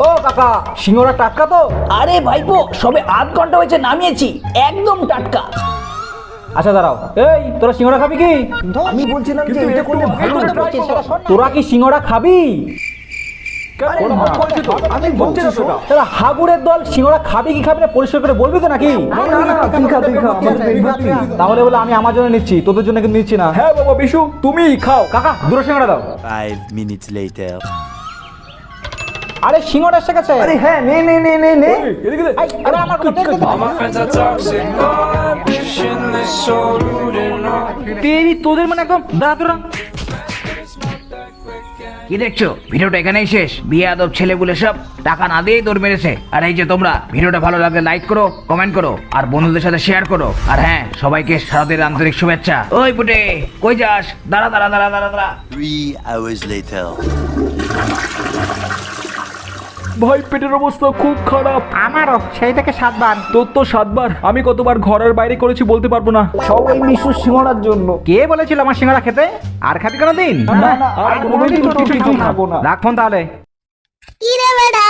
ও কাকা, সিঙ্গারা টাটকা তো? আরে ভাইপো, সবে আধ ঘন্টা হয়েছে নামিয়েছি, একদম টাটকা। আচ্ছা দাঁড়াও, এই তোরা সিঙ্গারা খাবি কি? আমি বলছিলাম যে এটা করলে ভালো হতো। তোরা কি সিঙ্গারা খাবি? আমি বলছি না সেটা। তাহলে হাগুড়ের দল সিঙ্গারা খাবি কি খাবি না পরিষ্কার করে বলবি তো নাকি? তুই খা, তুই খা, আমার পেট ভর্তি। তাহলে বলে আমি আমার জন্য নিচ্ছি, তোদের জন্য কিন্তু নিচ্ছি না। হ্যাঁ বাবা বিশু, তুমিই খাও। কাকা দুটো সিঙ্গারা দাও। 5 minutes later. আরে সিঙ্গারা এসে গেছে। আরে হ্যাঁ, নে নে নে নে নে। এদিকে দে। আরে আমার কথা দে। তোদের মানে একদম দাঁড়া। কি দেখছো? ভিডিওটা এখানেই শেষ। বিয়াদব ছেলেগুলো সব টাকা না দিয়েই দৌড় মেরেছে। আর এই যে তোমরা ভিডিওটা ভালো লাগলে লাইক করো, কমেন্ট করো, আর বন্ধুদের সাথে শেয়ার করো। আর হ্যাঁ, সবাইকে শারদের আন্তরিক শুভেচ্ছা। ওই পুটে, কই যাস? দাঁড়া দাঁড়া দাঁড়া দাঁড়া দাঁড়া। 3 hours later. ভাই পেটের অবস্থা খুব খারাপ। আমারও সেই থেকে 7 বার। তোর তো 7 বার, আমি কতবার ঘরের বাইরে করেছি বলতে পারবো না। সব ওই মিশুর সিঙ্গারার জন্য। কে বলেছিল আমার সিঙ্গারা খেতে? আর খাবি কোনো দিন? না না, আর কোনোদিন তোর কিছু খাবো না। রাখ ফোন তাহলে। কি রে বেটা,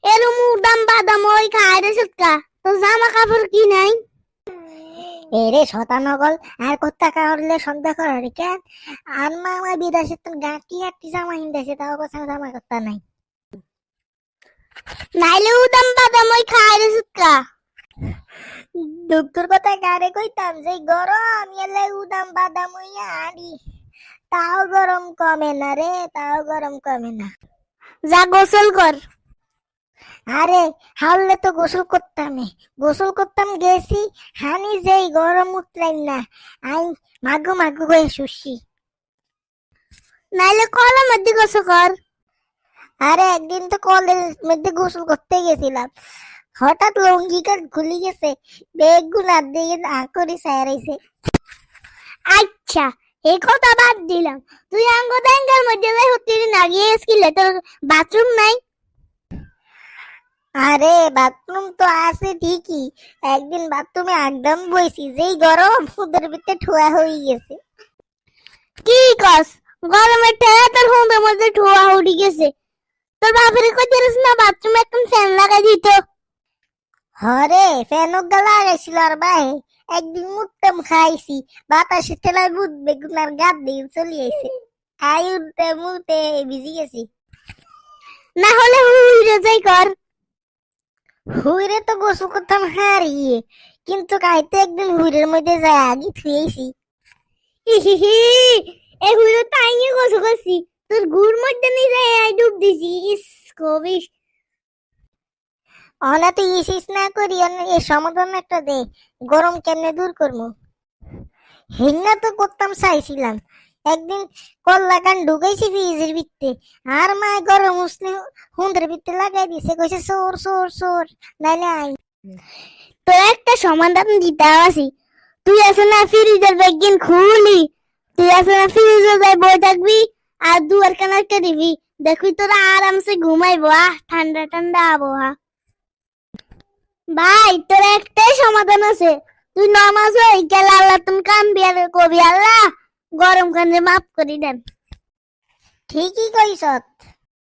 এরম উদাম বাদাম ওই খায় রে সুটকা, তো জামা কাপড় কি নাই? এরে শতানগল, আর কোথা কাহলে সন্দেহ করার কেন? আর মা আমার বিদেশে তো গাঁটি গাঁটি জামা হিন্দেছে, তাও কোথাও জামা করতে নাই। নাইলে উদাম বাদাম ওই খায় রে সুটকা। দুঃখের কথা গারে কইতাম যে গরম এলে উদাম বাদাম ওই আড়ি, তাও গরম কমে না রে, তাও গরম কমে না। যা গোসল কর। আরে হাওলে তো গোসল করতাম, গোসল করতাম গেছি, হানি যেই গরম উঠলেন না, আই মাগো মাগো হয়ে শুষি। নাইলে কলের মধ্যে গোসল কর। আরে একদিন তো কলের মধ্যে গোসল করতে গেছিলাম, হঠাৎ লঙ্গি কাট খুলে গেছে, বেগ গুলা দিয়ে আকরি সারাইছে। আচ্ছা, এই কথা বাদ দিলাম, তুই আঙ্গ ব্যাঙ্গের মধ্যে হতে না গিয়েছিলে, তোর বাথরুম নাই? আরে বাথরুম তো আছে ঠিকই, একদিন বাথরুমে একদম বইছি, যেই গরম ফুদের ভিতরে ঠোয়া হয়ে গেছে। কি কস? গরমের ঠেলা তোর হুঁদের মধ্যে ঠোয়া উঠে গেছে? তোর বাপের কই দিস না বাথরুমে একদম ফ্যান লাগাই দিত? হরে ফ্যান লাগাইছিল আর ভাই একদিন মুত্তাম খাইছি, বাতাসে ঠেলায় বুধ বেগুনার গাদ দিয়ে চলে আইছে, আয়ুতে মুতে ভিজি গেছি। না হলে হুইরে যাই কর। হুইরে তো গোসল করতাম হারিয়ে, কিন্তু কাইতে একদিন হুইরের মধ্যে যায় আগে থুয়েছি। এই হুইরে তো আইয়ে গোসল করছি, তোর গুড় মধ্যে নিয়ে যায় আই ডুব দিছি। ইস কবিস অনা তুই ইসিস না করি, এর সমাধান একটা দে, গরম কেমনে দূর করবো। হিন্না তো করতাম চাইছিলাম, একদিন কল্লা কান ঢুকাইছি ফ্রিজের ভিতরে, আর মা গরম উসলে হুন্দের ভিতরে লাগাই দিছে, কইছে সোর সোর সোর নাইলে আই। তো একটা সমাধান দিতে আসি, তুই আছে না ফ্রিজের ব্যাগিন খুলি, তুই আছে না ফ্রিজে যাই বই থাকবি আর দুয়ার কানারকে দিবি, দেখবি তোরা আরামসে ঘুমাইবো। ঠান্ডা ঠান্ডা আবহাওয়া। ভাই তোর একটাই সমাধান আছে, তুই নামাজ হই গেলে আল্লাহ তুমি কানবি আর কবি আল্লাহ গরম কানে মাফ করি দেন। ঠিকই কইছ।